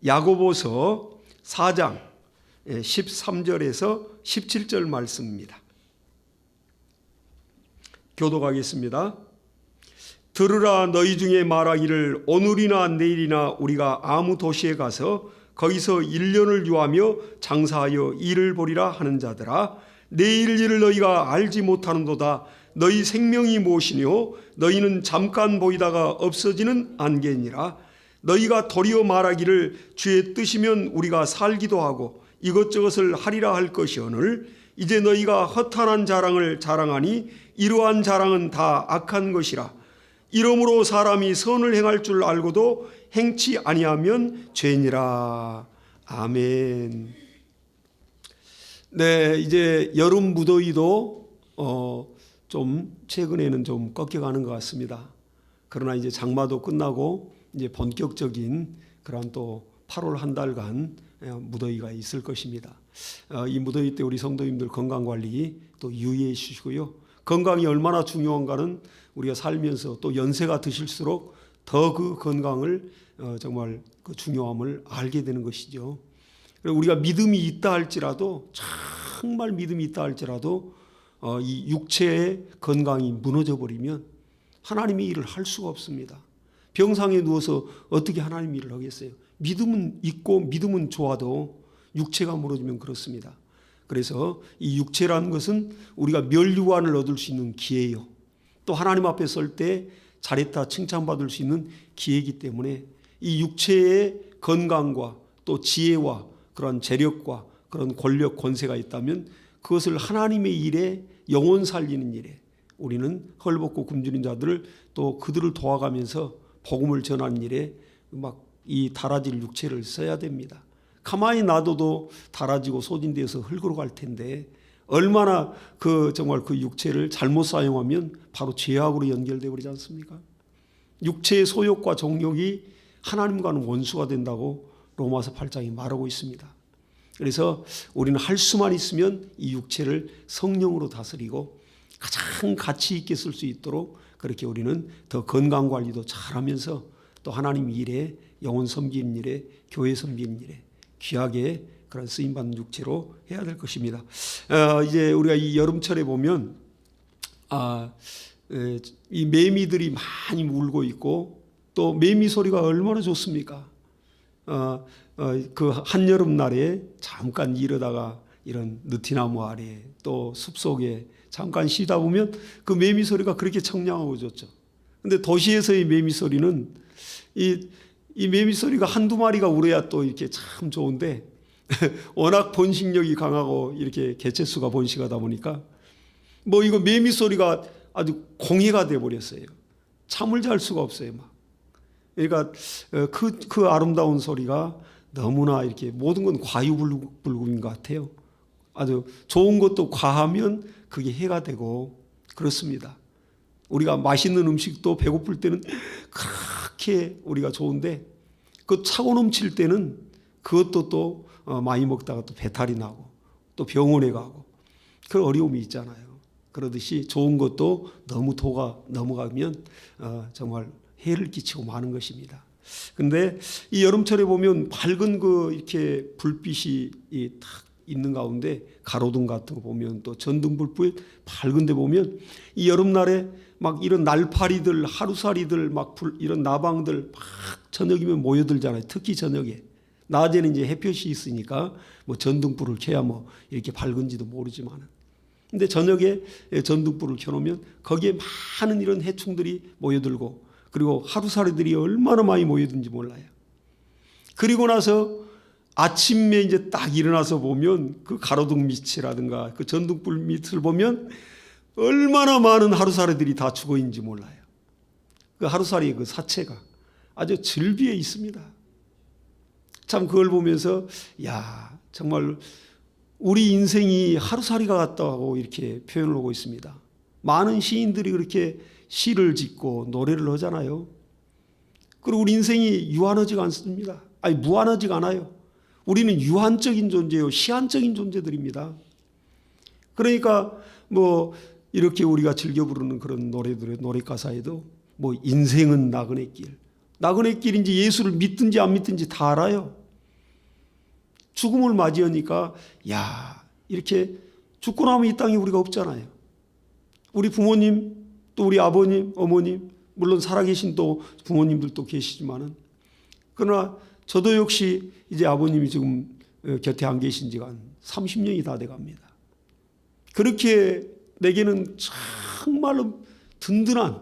야고보서 4장 13절에서 17절 말씀입니다. 교독하겠습니다. 들으라, 너희 중에 말하기를 오늘이나 내일이나 우리가 아무 도시에 가서 거기서 1년을 유하며 장사하여 일을 보리라 하는 자들아, 내일 일을 너희가 알지 못하는도다. 너희 생명이 무엇이뇨? 너희는 잠깐 보이다가 없어지는 안개니라. 너희가 도리어 말하기를 주의 뜻이면 우리가 살기도 하고 이것저것을 하리라 할 것이오늘 이제 너희가 허탄한 자랑을 자랑하니 이러한 자랑은 다 악한 것이라. 이러므로 사람이 선을 행할 줄 알고도 행치 아니하면 죄니라. 아멘. 네, 이제 여름 무더위도 좀 최근에는 좀 꺾여가는 것 같습니다. 그러나 이제 장마도 끝나고 이제 본격적인 그런 또 8월 한 달간 무더위가 있을 것입니다. 이 무더위 때 우리 성도님들 건강 관리 또 유의해 주시고요. 건강이 얼마나 중요한가는 우리가 살면서 또 연세가 드실수록 더 그 건강을 정말 그 중요함을 알게 되는 것이죠. 우리가 믿음이 있다 할지라도, 정말 믿음이 있다 할지라도 이 육체의 건강이 무너져 버리면 하나님의 일을 할 수가 없습니다. 병상에 누워서 어떻게 하나님의 일을 하겠어요? 믿음은 있고 믿음은 좋아도 육체가 무너지면 그렇습니다. 그래서 이 육체라는 것은 우리가 멸류관을 얻을 수 있는 기회예요. 또 하나님 앞에 설 때 잘했다 칭찬받을 수 있는 기회이기 때문에 이 육체의 건강과 또 지혜와 그런 재력과 그런 권력 권세가 있다면 그것을 하나님의 일에, 영혼 살리는 일에 우리는 헐벗고 굶주린 자들을 또 그들을 도와가면서 복음을 전하는 일에 막 이 닳아질 육체를 써야 됩니다. 가만히 놔둬도 닳아지고 소진되어서 흙으로 갈 텐데 얼마나 정말 그 육체를 잘못 사용하면 바로 죄악으로 연결되어 버리지 않습니까? 육체의 소욕과 정욕이 하나님과는 원수가 된다고 로마서 8장이 말하고 있습니다. 그래서 우리는 할 수만 있으면 이 육체를 성령으로 다스리고 가장 가치 있게 쓸 수 있도록 그렇게 우리는 더 건강 관리도 잘하면서 또 하나님 일에, 영혼 섬기는 일에, 교회 섬기는 일에 귀하게 그런 쓰임받는 육체로 해야 될 것입니다. 이제 우리가 이 여름철에 보면 이 매미들이 많이 울고 있고 또 매미 소리가 얼마나 좋습니까? 그 한여름 날에 잠깐 이러다가 이런 느티나무 아래 또 숲속에 잠깐 쉬다 보면 그 매미 소리가 그렇게 청량하고 좋죠. 근데 도시에서의 매미 소리는 이 매미 소리가 한두 마리가 울어야 또 이렇게 참 좋은데 워낙 번식력이 강하고 이렇게 개체수가 번식하다 보니까 뭐 이거 매미 소리가 아주 공해가 돼 버렸어요. 잠을 잘 수가 없어요. 막. 그러니까 그 아름다운 소리가 너무나 이렇게 모든 건 과유불급인 것 같아요. 아주 좋은 것도 과하면 그게 해가 되고 그렇습니다. 우리가 맛있는 음식도 배고플 때는 그렇게 우리가 좋은데 그 차고 넘칠 때는 그것도 또 많이 먹다가 또 배탈이 나고 또 병원에 가고 그런 어려움이 있잖아요. 그러듯이 좋은 것도 너무 도가 넘어가면 정말 해를 끼치고 마는 것입니다. 근데 이 여름철에 보면 밝은 이렇게 불빛이 탁 있는 가운데 가로등 같은 거 보면 또 전등불빛 밝은 데 보면 이 여름날에 막 이런 날파리들, 하루살이들 막 이런 나방들 막 저녁이면 모여들잖아요. 특히 저녁에. 낮에는 이제 햇볕이 있으니까 뭐 전등불을 켜야 뭐 이렇게 밝은지도 모르지만 근데 저녁에 전등불을 켜놓으면 거기에 많은 이런 해충들이 모여들고 그리고 하루살이들이 얼마나 많이 모여든지 몰라요. 그리고 나서 아침에 이제 딱 일어나서 보면 그 가로등 밑이라든가 그 전등불 밑을 보면 얼마나 많은 하루살이들이 다 죽어 있는지 몰라요. 그 하루살이의 그 사체가 아주 즐비해 있습니다. 참 그걸 보면서 야 정말 우리 인생이 하루살이가 같다고 이렇게 표현을 하고 있습니다. 많은 시인들이 그렇게 시를 짓고 노래를 하잖아요. 그리고 우리 인생이 유한하지가 않습니다. 아니 무한하지가 않아요. 우리는 유한적인 존재요, 시한적인 존재들입니다. 그러니까 뭐 이렇게 우리가 즐겨 부르는 그런 노래들의 노래 가사에도 뭐 인생은 나그네 길, 나그네 길인지 예수를 믿든지 안 믿든지 다 알아요. 죽음을 맞이하니까 야, 이렇게 죽고 나면 이 땅에 우리가 없잖아요. 우리 부모님, 또 우리 아버님, 어머님, 물론 살아계신 또 부모님들도 계시지만은, 그러나 저도 역시 이제 아버님이 지금 곁에 안 계신 지가 한 30년이 다 돼갑니다. 그렇게 내게는 정말로 든든한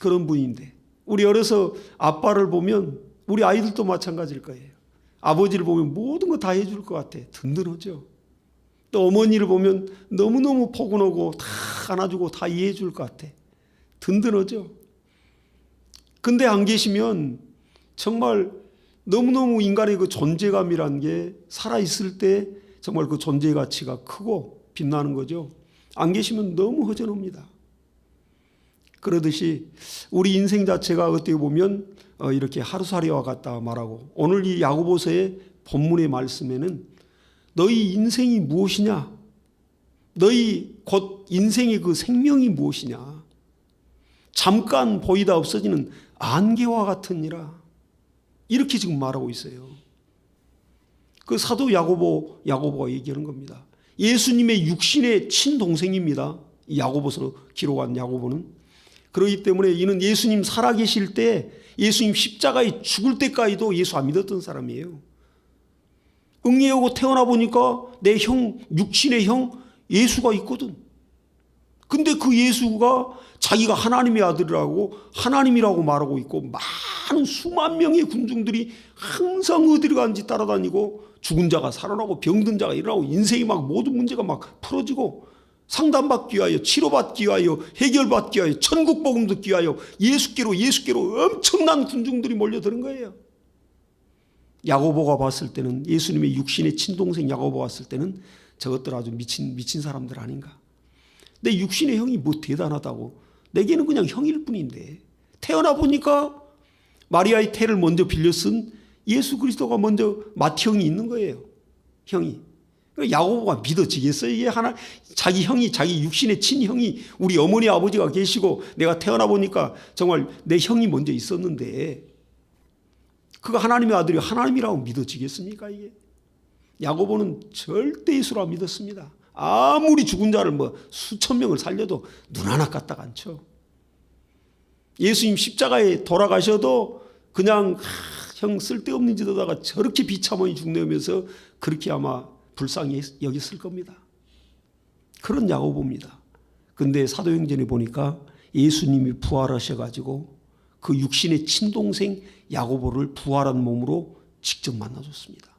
그런 분인데, 우리 어려서 아빠를 보면 우리 아이들도 마찬가지일 거예요. 아버지를 보면 모든 거 다 해줄 것 같아. 든든하죠. 또 어머니를 보면 너무너무 포근하고 다 안아주고 다 이해해 줄 것 같아. 든든하죠. 근데 안 계시면 정말 너무너무 인간의 그 존재감이라는 게 살아있을 때 정말 그 존재 가치가 크고 빛나는 거죠. 안 계시면 너무 허전합니다. 그러듯이 우리 인생 자체가 어떻게 보면 이렇게 하루살이와 같다 말하고, 오늘 이 야고보서의 본문의 말씀에는 너희 인생이 무엇이냐, 너희 곧 인생의 그 생명이 무엇이냐, 잠깐 보이다 없어지는 안개와 같으니라, 이렇게 지금 말하고 있어요. 그 사도 야고보가 얘기하는 겁니다. 예수님의 육신의 친동생입니다. 야고보서 기록한 야고보는. 그렇기 때문에 이는 예수님 살아계실 때, 예수님 십자가에 죽을 때까지도 예수 안 믿었던 사람이에요. 응애하고 태어나 보니까 내 형, 육신의 형 예수가 있거든. 근데 그 예수가 자기가 하나님의 아들이라고, 하나님이라고 말하고 있고, 많은 수만 명의 군중들이 항상 어디를 가는지 따라다니고, 죽은 자가 살아나고 병든 자가 일어나고, 인생이 막 모든 문제가 막 풀어지고, 상담받기 위하여, 치료받기 위하여, 해결받기 위하여, 천국 복음 듣기 위하여 예수께로 엄청난 군중들이 몰려드는 거예요. 야고보가 봤을 때는, 예수님의 육신의 친동생 야고보가 봤을 때는 저것들 아주 미친 사람들 아닌가. 내 육신의 형이 뭐 대단하다고. 내게는 그냥 형일 뿐인데, 태어나 보니까 마리아의 태를 먼저 빌려 쓴 예수 그리스도가 먼저 맏형이 있는 거예요. 형이. 야고보가 믿어지겠어요? 이게 하나, 자기 형이, 자기 육신의 친형이, 우리 어머니 아버지가 계시고 내가 태어나 보니까 정말 내 형이 먼저 있었는데, 그가 하나님의 아들이 하나님이라고 믿어지겠습니까? 이게 야고보는 절대 예수라 믿었습니다. 아무리 죽은 자를 뭐 수천 명을 살려도 눈 하나 까딱 않죠. 예수님 십자가에 돌아가셔도 그냥 형 쓸데없는 짓하다가 저렇게 비참하게 죽내면서 그렇게 아마 불쌍히 여겼을 겁니다. 그런 야고보입니다. 근데 사도행전에 보니까 예수님이 부활하셔가지고 그 육신의 친동생 야고보를 부활한 몸으로 직접 만나줬습니다.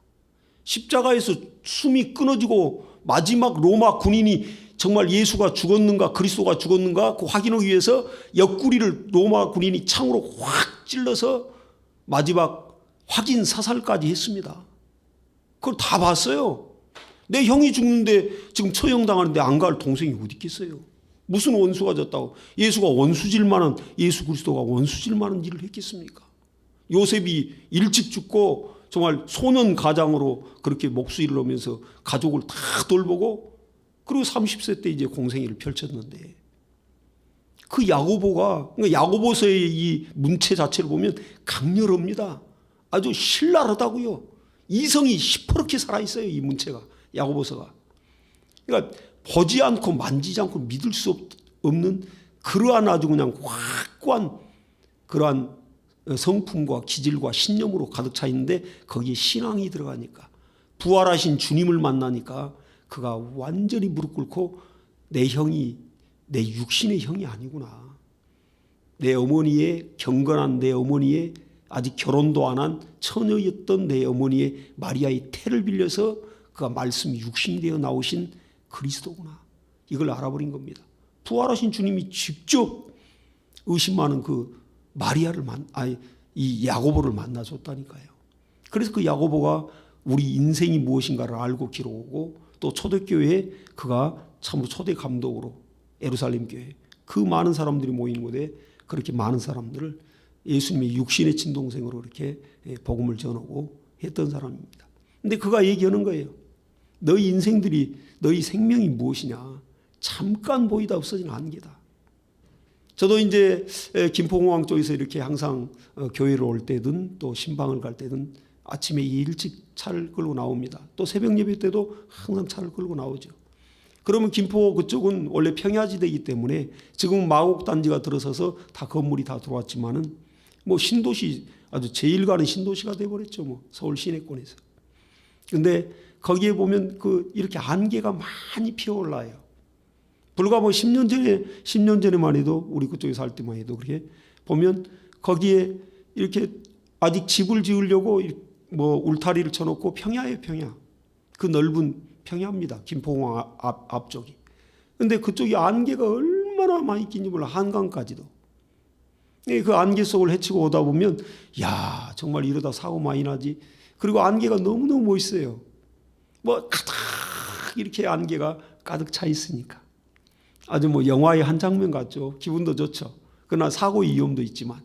십자가에서 숨이 끊어지고 마지막 로마 군인이 정말 예수가 죽었는가 그리스도가 죽었는가 그 확인하기 위해서 옆구리를 로마 군인이 창으로 확 찔러서 마지막 확인 사살까지 했습니다. 그걸 다 봤어요. 내 형이 죽는데 지금 처형당하는데 안 갈 동생이 어디 있겠어요. 무슨 원수가 졌다고. 예수가 원수질 만한, 예수 그리스도가 원수질 만한 일을 했겠습니까? 요셉이 일찍 죽고 정말 소년 가장으로 그렇게 목수일을 하면서 가족을 다 돌보고, 그리고 30세 때 이제 공생애를 펼쳤는데, 그 야고보가, 그러니까 야고보서의 이 문체 자체를 보면 강렬합니다. 아주 신랄하다고요. 이성이 시퍼렇게 살아있어요, 이 문체가, 야고보서가. 그러니까 보지 않고 만지지 않고 믿을 수 없는 그러한 아주 그냥 확고한 그러한 성품과 기질과 신념으로 가득 차 있는데, 거기에 신앙이 들어가니까, 부활하신 주님을 만나니까 그가 완전히 무릎 꿇고 내 형이 내 육신의 형이 아니구나. 내 어머니의 경건한 내 어머니의 아직 결혼도 안 한 처녀였던 내 어머니의 마리아의 태를 빌려서 그가 말씀이 육신이 되어 나오신 그리스도구나. 이걸 알아버린 겁니다. 부활하신 주님이 직접 의심 많은 그 마리아를 이 야고보를 만나줬다니까요. 그래서 그 야고보가 우리 인생이 무엇인가를 알고 기록하고, 또 초대교회에 그가 참 초대 감독으로 예루살렘 교회 그 많은 사람들이 모이는 곳에 그렇게 많은 사람들을 예수님의 육신의 친동생으로 이렇게 복음을 전하고 했던 사람입니다. 근데 그가 얘기하는 거예요. 너희 인생들이, 너희 생명이 무엇이냐? 잠깐 보이다 없어지는 안개다. 저도 이제 김포공항 쪽에서 이렇게 항상 교회를 올 때든 또 신방을 갈 때든 아침에 일찍 차를 끌고 나옵니다. 또 새벽 예배 때도 항상 차를 끌고 나오죠. 그러면 김포 그쪽은 원래 평야지대이기 때문에 지금은 마곡단지가 들어서서 다 건물이 다 들어왔지만은 뭐 신도시, 아주 제일 가는 신도시가 돼버렸죠. 뭐 서울 시내권에서. 근데 거기에 보면 이렇게 안개가 많이 피어올라요. 불과 뭐 10년 전에만 해도 우리 그쪽에 살 때만 해도 그렇게 보면 거기에 이렇게 아직 집을 지으려고 뭐 울타리를 쳐놓고 평야예요, 평야. 그 넓은 평야입니다. 김포공항 앞쪽이. 근데 그쪽이 안개가 얼마나 많이 끼는지 몰라. 한강까지도. 그 안개 속을 헤치고 오다 보면 야, 정말 이러다 사고 많이 나지. 그리고 안개가 너무너무 멋있어요. 뭐 가득 이렇게 안개가 가득 차 있으니까. 아주 뭐 영화의 한 장면 같죠. 기분도 좋죠. 그러나 사고의 위험도 있지만.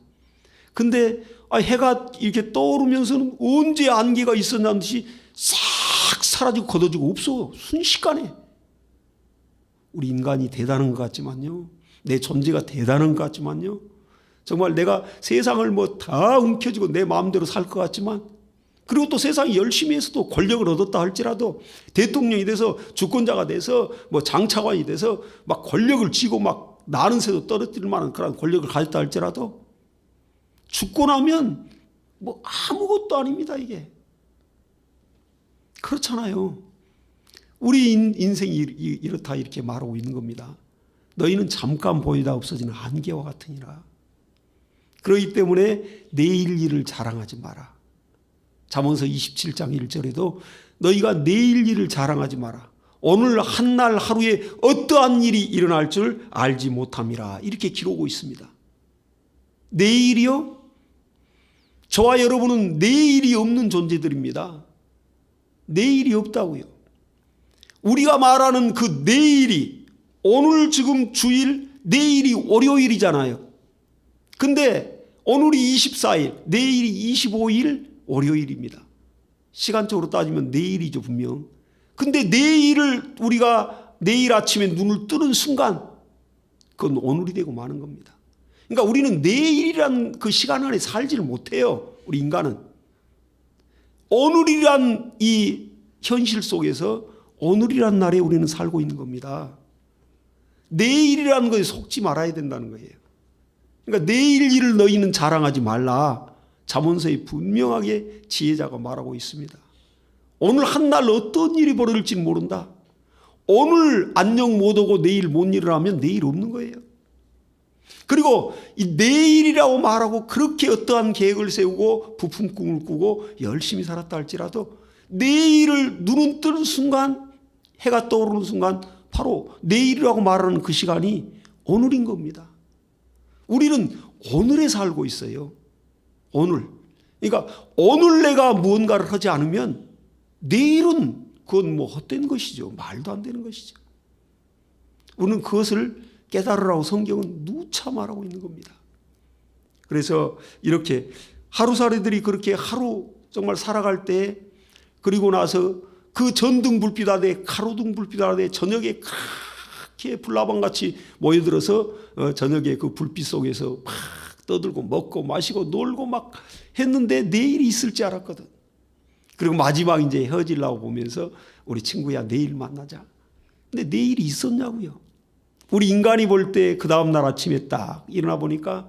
근데 해가 이렇게 떠오르면서는 언제 안개가 있었냐는 듯이 싹 사라지고 걷어지고 없어. 순식간에. 우리 인간이 대단한 것 같지만요. 내 존재가 대단한 것 같지만요. 정말 내가 세상을 뭐 다 움켜쥐고 내 마음대로 살 것 같지만, 그리고 또 세상이 열심히 해서도 권력을 얻었다 할지라도 대통령이 돼서 주권자가 돼서 뭐 장차관이 돼서 막 권력을 쥐고 막 나는 새도 떨어뜨릴 만한 그런 권력을 가졌다 할지라도 죽고 나면 뭐 아무것도 아닙니다. 이게 그렇잖아요. 우리 인생이 이렇다 이렇게 말하고 있는 겁니다. 너희는 잠깐 보이다 없어지는 안개와 같으니라. 그렇기 때문에 내일 일을 자랑하지 마라. 잠언서 27장 1절에도 너희가 내일 일을 자랑하지 마라. 오늘 한날 하루에 어떠한 일이 일어날 줄 알지 못함이라. 이렇게 기록하고 있습니다. 내일이요? 저와 여러분은 내일이 없는 존재들입니다. 내일이 없다고요. 우리가 말하는 그 내일이 오늘 지금 주일, 내일이 월요일이잖아요. 근데 오늘이 24일, 내일이 25일 월요일입니다. 시간적으로 따지면 내일이죠, 분명. 근데 내일을 우리가 내일 아침에 눈을 뜨는 순간 그건 오늘이 되고 마는 겁니다. 그러니까 우리는 내일이란 그 시간 안에 살지를 못해요. 우리 인간은. 오늘이란 이 현실 속에서 오늘이란 날에 우리는 살고 있는 겁니다. 내일이라는 것에 속지 말아야 된다는 거예요. 그러니까 내일 일을 너희는 자랑하지 말라. 잠언서에 분명하게 지혜자가 말하고 있습니다. 오늘 한날 어떤 일이 벌어질지 모른다. 오늘 안녕 못하고 내일 못 일어나면 내일 없는 거예요. 그리고 이 내일이라고 말하고 그렇게 어떠한 계획을 세우고 부푼 꿈을 꾸고 열심히 살았다 할지라도 내일을 눈은 뜨는 순간, 해가 떠오르는 순간 바로 내일이라고 말하는 그 시간이 오늘인 겁니다. 우리는 오늘에 살고 있어요. 오늘. 그러니까 오늘 내가 무언가를 하지 않으면 내일은 그건 뭐 헛된 것이죠. 말도 안 되는 것이죠. 우리는 그것을 깨달으라고 성경은 누차 말하고 있는 겁니다. 그래서 이렇게 하루살이들이 그렇게 하루 정말 살아갈 때, 그리고 나서 그 전등 불빛 아래, 가로등 불빛 아래 저녁에 그렇게 불나방같이 모여들어서 저녁에 그 불빛 속에서 막 떠들고 먹고 마시고 놀고 막 했는데 내일이 있을지 알았거든. 그리고 마지막 이제 헤어지려고 보면서 우리 친구야 내일 만나자. 근데 내일이 있었냐고요. 우리 인간이 볼 때 그 다음날 아침에 딱 일어나 보니까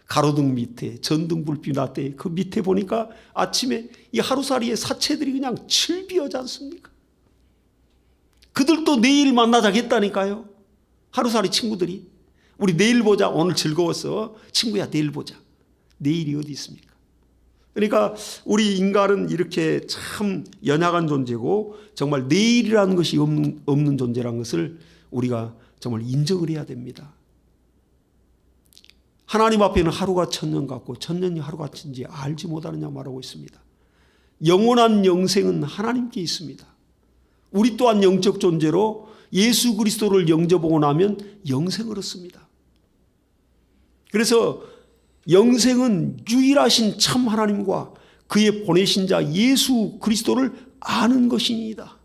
가로등 밑에 전등 불빛 아래 그 밑에 보니까 아침에 이 하루살이의 사체들이 그냥 질비하지 않습니까? 그들도 내일 만나자겠다니까요. 하루살이 친구들이. 우리 내일 보자. 오늘 즐거웠어. 친구야 내일 보자. 내일이 어디 있습니까? 그러니까 우리 인간은 이렇게 참 연약한 존재고 정말 내일이라는 것이 없는 존재라는 것을 우리가 정말 인정을 해야 됩니다. 하나님 앞에는 하루가 천년 같고 천년이 하루 같은지 알지 못하느냐 말하고 있습니다. 영원한 영생은 하나님께 있습니다. 우리 또한 영적 존재로 예수 그리스도를 영접하고 나면 영생을 얻습니다. 그래서 영생은 유일하신 참 하나님과 그의 보내신 자 예수 그리스도를 아는 것이니이다.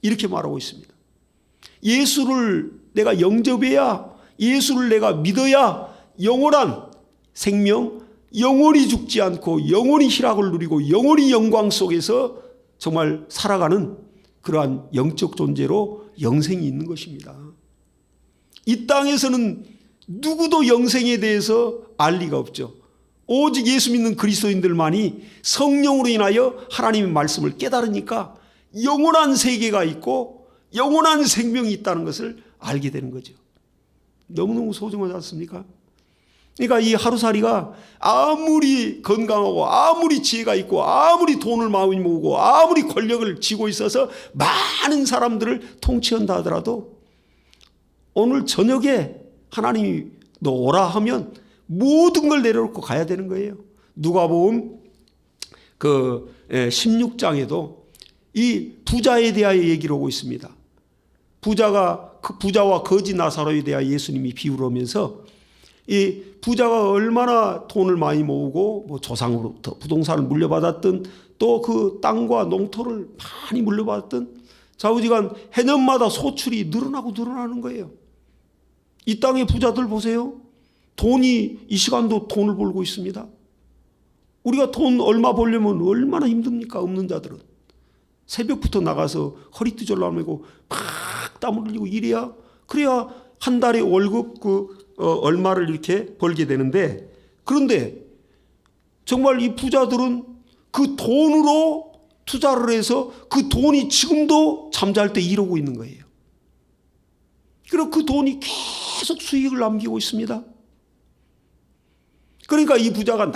이렇게 말하고 있습니다. 예수를 내가 영접해야, 예수를 내가 믿어야 영원한 생명, 영원히 죽지 않고 영원히 희락을 누리고 영원히 영광 속에서 정말 살아가는 그러한 영적 존재로 영생이 있는 것입니다. 이 땅에서는 누구도 영생에 대해서 알 리가 없죠. 오직 예수 믿는 그리스도인들만이 성령으로 인하여 하나님의 말씀을 깨달으니까 영원한 세계가 있고 영원한 생명이 있다는 것을 알게 되는 거죠. 너무너무 소중하지 않습니까? 그러니까 이 하루살이가 아무리 건강하고 아무리 지혜가 있고 아무리 돈을 많이 모으고 아무리 권력을 쥐고 있어서 많은 사람들을 통치한다 하더라도 오늘 저녁에 하나님이 너 오라 하면 모든 걸 내려놓고 가야 되는 거예요. 누가복음 16장에도 이 부자에 대하여 얘기를 하고 있습니다. 그 부자와 거지 나사로에 대하여 예수님이 비유를 하면서 이 부자가 얼마나 돈을 많이 모으고 뭐 조상으로부터 부동산을 물려받았든 또 그 땅과 농토를 많이 물려받았든 좌우지간 해년마다 소출이 늘어나고 늘어나는 거예요. 이 땅의 부자들 보세요. 돈이 이 시간도 돈을 벌고 있습니다. 우리가 돈 얼마 벌려면 얼마나 힘듭니까? 없는 자들은. 새벽부터 나가서 허리띠 졸라매고 막 땀을 흘리고 일해야 그래야 한 달에 월급 얼마를 이렇게 벌게 되는데 그런데 정말 이 부자들은 그 돈으로 투자를 해서 그 돈이 지금도 잠잘 때 이러고 있는 거예요. 그리고 그 돈이 계속 수익을 남기고 있습니다. 그러니까 이 부자가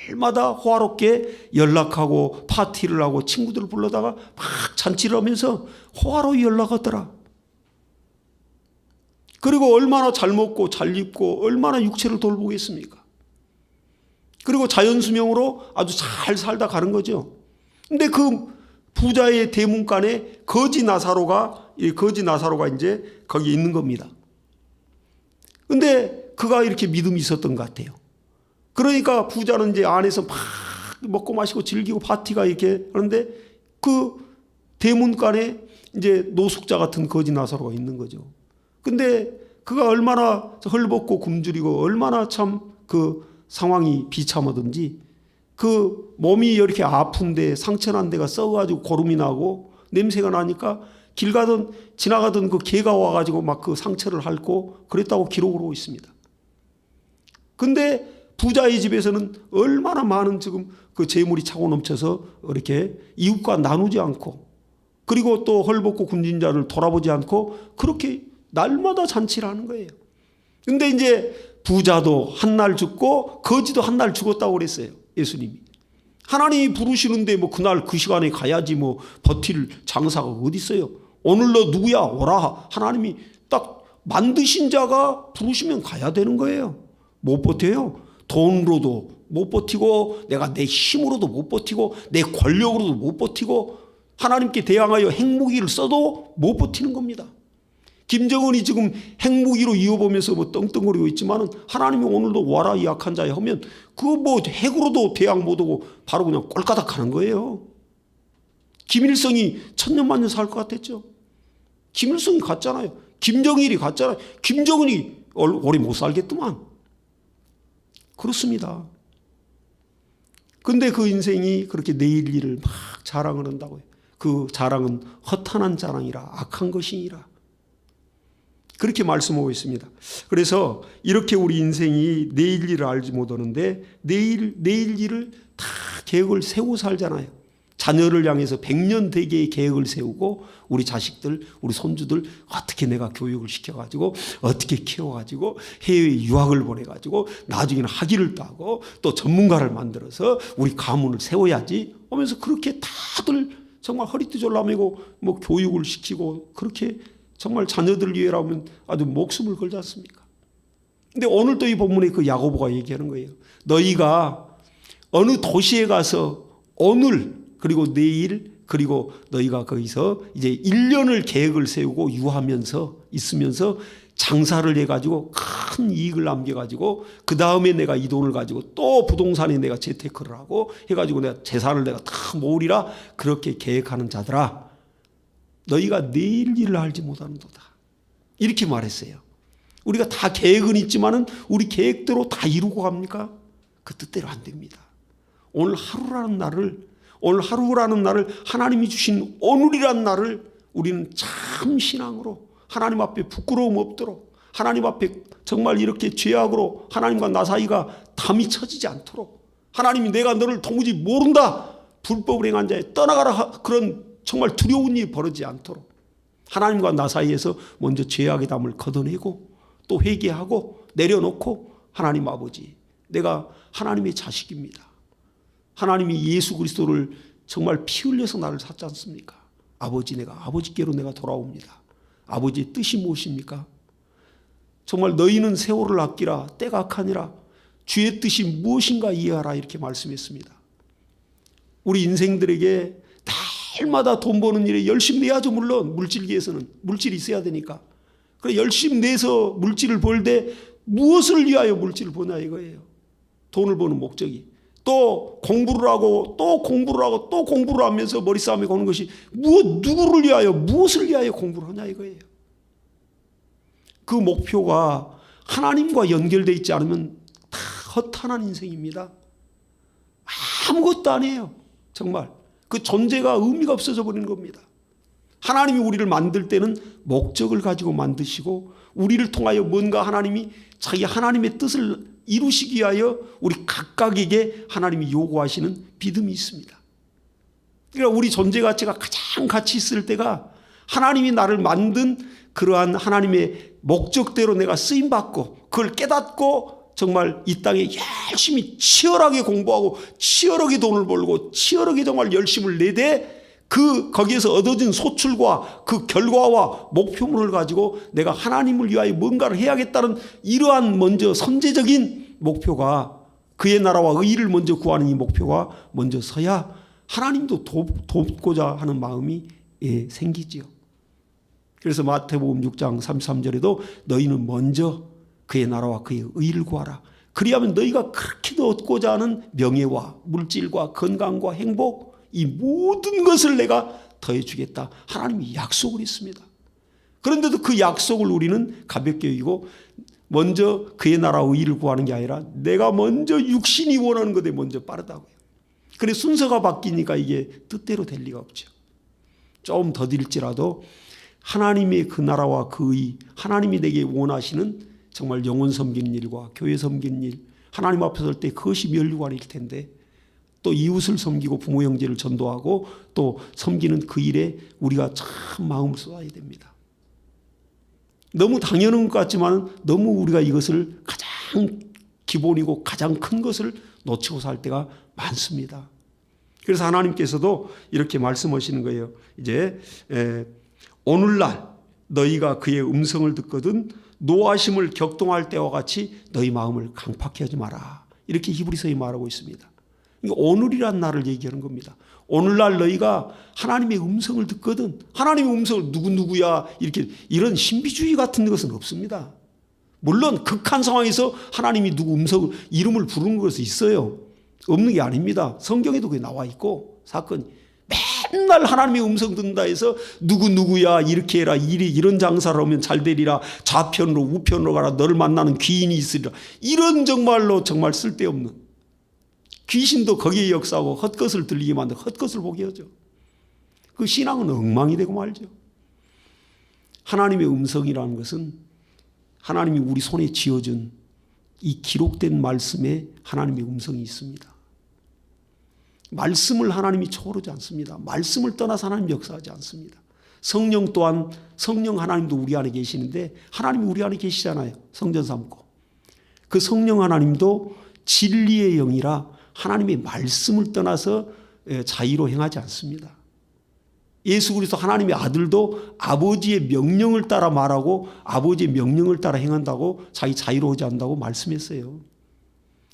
날마다 호화롭게 연락하고 파티를 하고 친구들을 불러다가 막 잔치를 하면서 호화로이 연락하더라. 그리고 얼마나 잘 먹고 잘 입고 얼마나 육체를 돌보겠습니까? 그리고 자연수명으로 아주 잘 살다 가는 거죠. 근데 그 부자의 대문간에 거지 나사로가 이제 거기 있는 겁니다. 근데 그가 이렇게 믿음이 있었던 것 같아요. 그러니까 부자는 이제 안에서 막 먹고 마시고 즐기고 파티가 이렇게 하는데 그 대문간에 이제 노숙자 같은 거지 나사로가 있는 거죠. 근데 그가 얼마나 헐벗고 굶주리고 얼마나 참 그 상황이 비참하든지 그 몸이 이렇게 아픈데 상처난 데가 썩어가지고 고름이 나고 냄새가 나니까 길 가던 지나가던 그 개가 와가지고 막 그 상처를 핥고 그랬다고 기록을 하고 있습니다. 근데 부자의 집에서는 얼마나 많은 지금 그 재물이 차고 넘쳐서 이렇게 이웃과 나누지 않고 그리고 또 헐벗고 굶진 자를 돌아보지 않고 그렇게 날마다 잔치를 하는 거예요. 근데 이제 부자도 한 날 죽고 거지도 한 날 죽었다고 그랬어요. 예수님이. 하나님이 부르시는데 뭐 그날 그 시간에 가야지 뭐 버틸 장사가 어디 있어요. 오늘 너 누구야 오라. 하나님이 딱 만드신 자가 부르시면 가야 되는 거예요. 못 버텨요. 돈으로도 못 버티고 내가 내 힘으로도 못 버티고 내 권력으로도 못 버티고 하나님께 대항하여 핵무기를 써도 못 버티는 겁니다. 김정은이 지금 핵무기로 이어보면서 뭐 떵떵거리고 있지만은 하나님이 오늘도 와라 이 약한 자야 하면 그거 뭐 핵으로도 대항 못하고 바로 그냥 꼴까닥 하는 거예요. 김일성이 천년만년 살 것 같았죠. 김일성이 갔잖아요. 김정일이 갔잖아요. 김정은이 오래 못 살겠더만. 그렇습니다. 근데 그 인생이 그렇게 내일 일을 막 자랑을 한다고요. 그 자랑은 허탄한 자랑이라 악한 것이니라. 그렇게 말씀하고 있습니다. 그래서 이렇게 우리 인생이 내일 일을 알지 못하는데 내일 일을 다 계획을 세우고 살잖아요. 자녀를 향해서 100년 대계의 계획을 세우고 우리 자식들, 우리 손주들 어떻게 내가 교육을 시켜가지고 어떻게 키워가지고 해외 유학을 보내가지고 나중에는 학위를 따고 또 전문가를 만들어서 우리 가문을 세워야지 하면서 그렇게 다들 정말 허리띠 졸라매고 뭐 교육을 시키고 그렇게 정말 자녀들 위해라면 아주 목숨을 걸지 않습니까? 근데 오늘 또 이 본문에 그 야고보가 얘기하는 거예요. 너희가 어느 도시에 가서 오늘 그리고 내일 그리고 너희가 거기서 이제 1년을 계획을 세우고 유하면서 있으면서 장사를 해가지고 큰 이익을 남겨가지고 그 다음에 내가 이 돈을 가지고 또 부동산에 내가 재테크를 하고 해가지고 내가 재산을 내가 다 모으리라 그렇게 계획하는 자들아 너희가 내일 일을 알지 못하는도다. 이렇게 말했어요. 우리가 다 계획은 있지만은 우리 계획대로 다 이루고 갑니까? 그 뜻대로 안 됩니다. 오늘 하루라는 날을 하나님이 주신 오늘이라는 날을 우리는 참 신앙으로 하나님 앞에 부끄러움 없도록, 하나님 앞에 정말 이렇게 죄악으로 하나님과 나 사이가 담이 쳐지지 않도록, 하나님이 내가 너를 도무지 모른다, 불법을 행한 자에 떠나가라, 그런 정말 두려운 일이 벌어지지 않도록 하나님과 나 사이에서 먼저 죄악의 담을 걷어내고 또 회개하고 내려놓고, 하나님 아버지, 내가 하나님의 자식입니다. 하나님이 예수 그리스도를 정말 피 흘려서 나를 샀지 않습니까? 아버지, 내가 아버지께로 내가 돌아옵니다. 아버지의 뜻이 무엇입니까? 정말 너희는 세월을 아끼라, 때가 악하니라, 주의 뜻이 무엇인가 이해하라, 이렇게 말씀했습니다. 우리 인생들에게 날마다 돈 버는 일에 열심히 내야죠. 물론 물질계에서는 물질이 있어야 되니까. 그래, 열심히 내서 물질을 벌 때 무엇을 위하여 물질을 버냐 이거예요. 돈을 버는 목적이. 또 공부를 하고 또 공부를 하고 또 공부를 하면서 머리싸움이 거는 것이 누구를 위하여, 무엇을 위하여 공부를 하냐 이거예요. 그 목표가 하나님과 연결되어 있지 않으면 다 허탄한 인생입니다. 아무것도 아니에요. 정말 그 존재가 의미가 없어져 버리는 겁니다. 하나님이 우리를 만들 때는 목적을 가지고 만드시고, 우리를 통하여 뭔가 하나님이 자기 하나님의 뜻을 이루시기 위하여 우리 각각에게 하나님이 요구하시는 믿음이 있습니다. 그러니까 우리 존재 가치가 가장 가치 있을 때가 하나님이 나를 만든 그러한 하나님의 목적대로 내가 쓰임받고 그걸 깨닫고 정말 이 땅에 열심히 치열하게 공부하고 치열하게 돈을 벌고 치열하게 정말 열심을 내되 거기에서 얻어진 소출과 그 결과와 목표물을 가지고 내가 하나님을 위하여 뭔가를 해야겠다는 이러한 먼저 선제적인 목표가, 그의 나라와 의의를 먼저 구하는 이 목표가 먼저 서야 하나님도 돕고자 하는 마음이 생기지요. 그래서 마태복음 6장 33절에도 너희는 먼저 그의 나라와 그의 의의를 구하라. 그리하면 너희가 그렇게 얻고자 하는 명예와 물질과 건강과 행복, 이 모든 것을 내가 더해주겠다. 하나님이 약속을 했습니다. 그런데도 그 약속을 우리는 가볍게 여기고 먼저 그의 나라 의의를 구하는 게 아니라 내가 먼저 육신이 원하는 것에 먼저 빠르다고요. 그래 순서가 바뀌니까 이게 뜻대로 될 리가 없죠. 좀 더딜지라도 하나님의 그 나라와 그 의의, 하나님이 내게 원하시는 정말 영혼 섬기는 일과 교회 섬기는 일, 하나님 앞에 설 때 그것이 면류관일 텐데, 또 이웃을 섬기고 부모 형제를 전도하고 또 섬기는 그 일에 우리가 참 마음을 쏟아야 됩니다. 너무 당연한 것 같지만 너무 우리가 이것을 가장 기본이고 가장 큰 것을 놓치고 살 때가 많습니다. 그래서 하나님께서도 이렇게 말씀하시는 거예요. 이제 오늘날 너희가 그의 음성을 듣거든 노하심을 격동할 때와 같이 너희 마음을 강팍해 하지 마라. 이렇게 히브리서에 말하고 있습니다. 오늘이란 날을 얘기하는 겁니다. 오늘날 너희가 하나님의 음성을 듣거든, 하나님의 음성을 누구야 이렇게 이런 신비주의 같은 것은 없습니다. 물론 극한 상황에서 하나님이 누구 음성을 이름을 부르는 것이 있어요. 없는 게 아닙니다. 성경에도 그게 나와 있고 사건이 맨날 하나님의 음성 듣는다 해서 누구야 이렇게 해라, 이런 장사를 하면 잘 되리라, 좌편으로 우편으로 가라, 너를 만나는 귀인이 있으리라, 이런 정말 쓸데없는, 귀신도 거기에 역사하고 헛것을 들리게 만들고 헛것을 보게 하죠. 그 신앙은 엉망이 되고 말죠. 하나님의 음성이라는 것은 하나님이 우리 손에 쥐어준 이 기록된 말씀에 하나님의 음성이 있습니다. 말씀을 하나님이 초월하지 않습니다. 말씀을 떠나서 하나님 역사하지 않습니다. 성령 또한, 성령 하나님도 우리 안에 계시는데 하나님이 우리 안에 계시잖아요. 성전 삼고. 그 성령 하나님도 진리의 영이라 하나님의 말씀을 떠나서 자의로 행하지 않습니다. 예수 그리스도 하나님의 아들도 아버지의 명령을 따라 말하고 아버지의 명령을 따라 행한다고 자기 자의로 하지 않는다고 말씀했어요.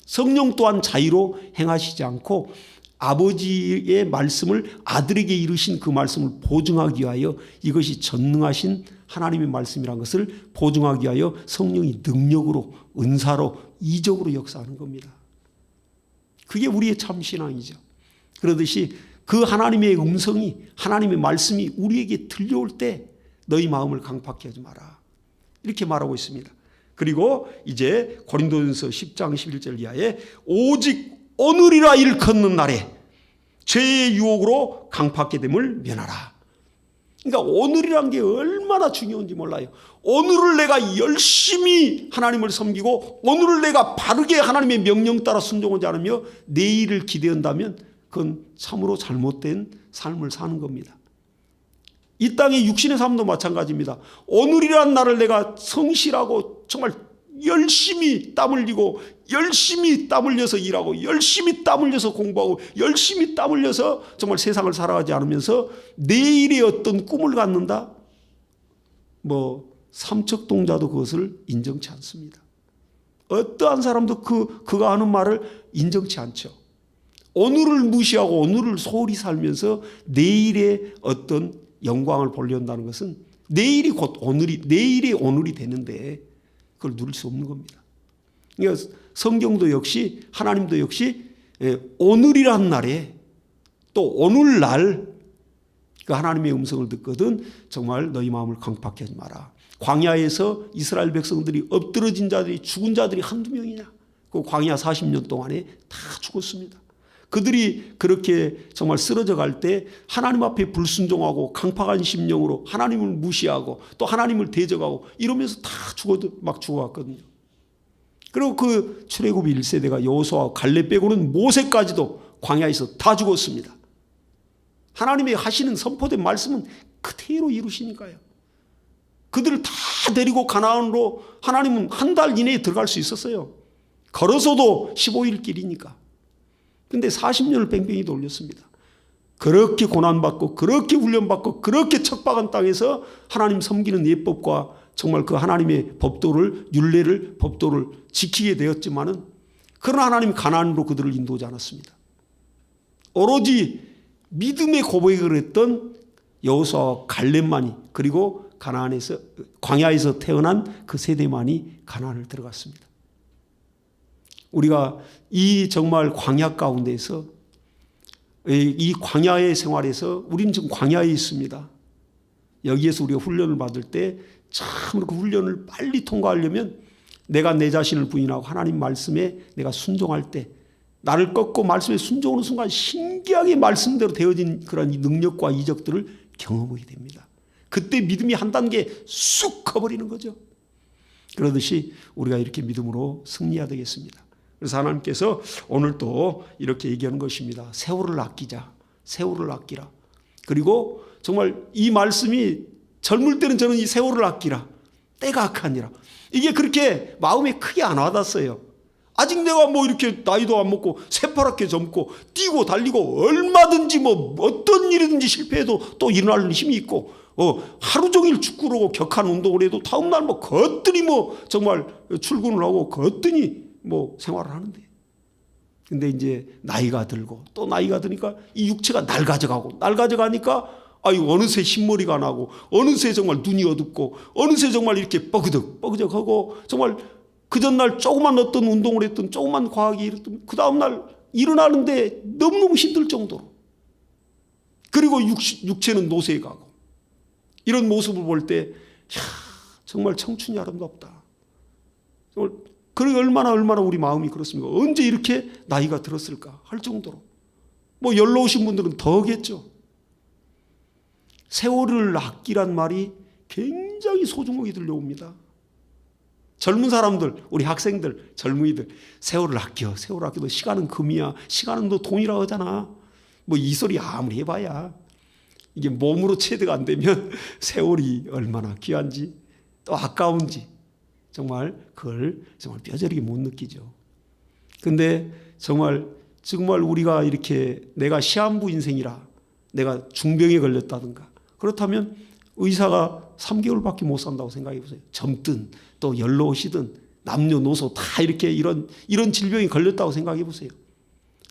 성령 또한 자의로 행하시지 않고 아버지의 말씀을 아들에게 이르신 그 말씀을 보증하기 위하여, 이것이 전능하신 하나님의 말씀이라는 것을 보증하기 위하여 성령이 능력으로, 은사로, 이적으로 역사하는 겁니다. 그게 우리의 참 신앙이죠. 그러듯이 그 하나님의 음성이, 하나님의 말씀이 우리에게 들려올 때 너희 마음을 강팍해 하지 마라. 이렇게 말하고 있습니다. 그리고 이제 고린도전서 10장 11절 이하에 오직 오늘이라 일컫는 날에 죄의 유혹으로 강팍게 됨을 면하라. 그러니까 오늘이란 게 얼마나 중요한지 몰라요. 오늘을 내가 열심히 하나님을 섬기고 오늘을 내가 바르게 하나님의 명령 따라 순종하지 않으며 내일을 기대한다면 그건 참으로 잘못된 삶을 사는 겁니다. 이 땅의 육신의 삶도 마찬가지입니다. 오늘이란 날을 내가 성실하고 정말 열심히 땀 흘리고 열심히 땀 흘려서 일하고 열심히 땀 흘려서 공부하고 열심히 땀 흘려서 정말 세상을 살아가지 않으면서 내일의 어떤 꿈을 갖는다? 삼척동자도 그것을 인정치 않습니다. 어떠한 사람도 그가 하는 말을 인정치 않죠. 오늘을 무시하고 오늘을 소홀히 살면서 내일의 어떤 영광을 보려 한다는 것은 내일이 곧 오늘이, 내일이 오늘이 되는데 그걸 누릴 수 없는 겁니다. 그러니까 성경도 역시 하나님도 역시 오늘이란 날에 또 오늘날 그 하나님의 음성을 듣거든 정말 너희 마음을 강팍하지 마라. 광야에서 이스라엘 백성들이 엎드러진 자들이 죽은 자들이 한두 명이냐. 그 광야 40년 동안에 다 죽었습니다. 그들이 그렇게 정말 쓰러져 갈 때 하나님 앞에 불순종하고 강팍한 심령으로 하나님을 무시하고 또 하나님을 대적하고 이러면서 다 죽어갔거든요. 그리고 그 출애굽 1세대가 여호수아와 갈렙 빼고는 모세까지도 광야에서 다 죽었습니다. 하나님이 하시는 선포된 말씀은 그대로 이루시니까요. 그들을 다 데리고 가나안으로 하나님은 한 달 이내에 들어갈 수 있었어요. 걸어서도 15일 길이니까. 근데 40년을 뺑뺑이 돌렸습니다. 그렇게 고난받고 그렇게 훈련받고 그렇게 척박한 땅에서 하나님 섬기는 예법과 정말 그 하나님의 법도를 율례를 법도를 지키게 되었지만은 그러나 하나님 가나안으로 그들을 인도하지 않았습니다. 오로지 믿음의 고백을 했던 여호수아와 갈렙만이 그리고 가나안에서 광야에서 태어난 그 세대만이 가나안을 들어갔습니다. 우리가 이 정말 광야 가운데서 이 광야의 생활에서 우리는 지금 광야에 있습니다. 여기에서 우리가 훈련을 받을 때 참으로 그 훈련을 빨리 통과하려면 내가 내 자신을 부인하고 하나님 말씀에 내가 순종할 때 나를 꺾고 말씀에 순종하는 순간 신기하게 말씀대로 되어진 그런 능력과 이적들을 경험하게 됩니다. 그때 믿음이 한 단계 쑥 커버리는 거죠. 그러듯이 우리가 이렇게 믿음으로 승리해야 되겠습니다. 그래서 하나님께서 오늘 또 이렇게 얘기하는 것입니다. 세월을 아끼자. 세월을 아끼라. 그리고 정말 이 말씀이 젊을 때는 저는 이 세월을 아끼라. 때가 악하니라. 이게 그렇게 마음에 크게 안 와닿았어요. 아직 내가 이렇게 나이도 안 먹고 새파랗게 젊고 뛰고 달리고 얼마든지 어떤 일이든지 실패해도 또 일어날 힘이 있고 하루 종일 축구를 하고 격한 운동을 해도 다음날 거뜬히 정말 출근을 하고 거뜬히 생활을 하는데 근데 이제 나이가 들고 또 나이가 드니까 이 육체가 날 가져가니까 어느새 흰머리가 나고 어느새 정말 눈이 어둡고 어느새 정말 이렇게 뻐그덕하고 정말 그 전날 조그만 어떤 운동을 했던 조그만 과학이 이랬던 그 다음날 일어나는데 너무너무 힘들 정도로 그리고 육체는 노쇠해 가고 이런 모습을 볼 때 정말 청춘이 아름답다. 정말 그러게 얼마나 우리 마음이 그렇습니까? 언제 이렇게 나이가 들었을까 할 정도로 연로우신 분들은 더겠죠. 세월을 아끼란 말이 굉장히 소중하게 들려옵니다. 젊은 사람들, 우리 학생들, 젊은이들 세월을 아껴도 시간은 금이야. 시간은 너 돈이라고 하잖아. 이 소리 아무리 해봐야 이게 몸으로 체득 안 되면 세월이 얼마나 귀한지 또 아까운지 정말 그걸 정말 뼈저리게 못 느끼죠. 근데 정말 우리가 이렇게 내가 시한부 인생이라 내가 중병에 걸렸다든가 그렇다면 의사가 3개월밖에 못 산다고 생각해 보세요. 젊든 또 연로시든 남녀노소 다 이렇게 이런 질병이 걸렸다고 생각해 보세요.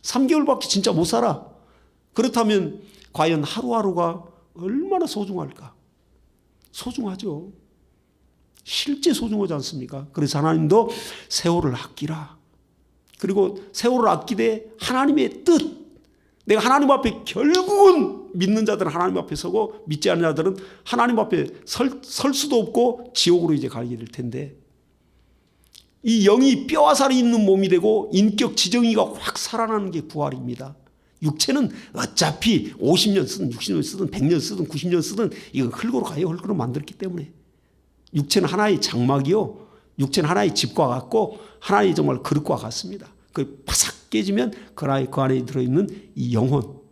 3개월밖에 진짜 못 살아. 그렇다면 과연 하루하루가 얼마나 소중할까? 소중하죠. 실제 소중하지 않습니까? 그래서 하나님도 세월을 아끼라. 그리고 세월을 아끼되 하나님의 뜻. 내가 하나님 앞에 결국은 믿는 자들은 하나님 앞에 서고 믿지 않는 자들은 하나님 앞에 설 수도 없고 지옥으로 이제 가게 될 텐데 이 영이 뼈와 살이 있는 몸이 되고 인격 지정의가 확 살아나는 게 부활입니다. 육체는 어차피 50년 쓰든 60년 쓰든 100년 쓰든 90년 쓰든 이거 흙으로 가요. 흙으로 만들었기 때문에. 육체는 하나의 장막이요. 육체는 하나의 집과 같고 하나의 정말 그릇과 같습니다. 그 바삭 깨지면 그 안에 들어있는 이 영혼.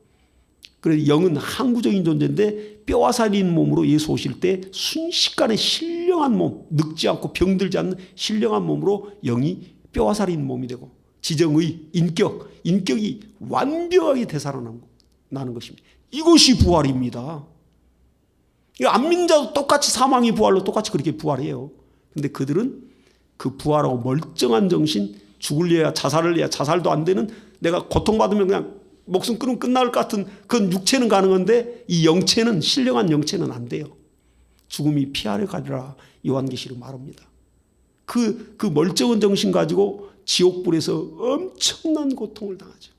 그래서 영은 항구적인 존재인데 뼈와 살이 있는 몸으로 예수 오실 때 순식간에 신령한 몸, 늙지 않고 병들지 않는 신령한 몸으로 영이 뼈와 살이 있는 몸이 되고 지정의, 인격이 완벽하게 되살아나는 것입니다. 이것이 부활입니다. 안 믿는 자도 똑같이 사망의 부활로 똑같이 그렇게 부활해요. 근데 그들은 그 부활하고 멀쩡한 정신, 죽을래야 자살을 해야 자살도 안 되는, 내가 고통받으면 그냥 목숨 끊으면 끝날 것 같은 그건 육체는 가능한데 이 영체는, 신령한 영체는 안 돼요. 죽음이 피하려 가리라 요한계시록 말합니다. 그 멀쩡한 정신 가지고 지옥불에서 엄청난 고통을 당하죠.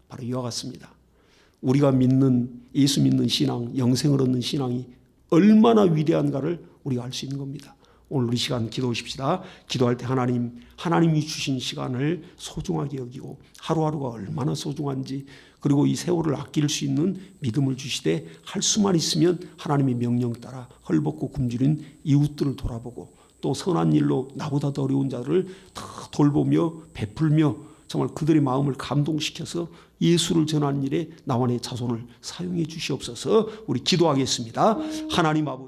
바로 이와 같습니다. 우리가 믿는, 예수 믿는 신앙, 영생을 얻는 신앙이 얼마나 위대한가를 우리가 알 수 있는 겁니다. 오늘 이 시간 기도하십시다. 기도할 때 하나님이 주신 시간을 소중하게 여기고 하루하루가 얼마나 소중한지, 그리고 이 세월을 아낄 수 있는 믿음을 주시되 할 수만 있으면 하나님의 명령 따라 헐벗고 굶주린 이웃들을 돌아보고 또 선한 일로 나보다 더 어려운 자를 다 돌보며 베풀며 정말 그들의 마음을 감동시켜서 예수를 전하는 일에 나와 내 자손을 사용해 주시옵소서. 우리 기도하겠습니다. 하나님 아버지.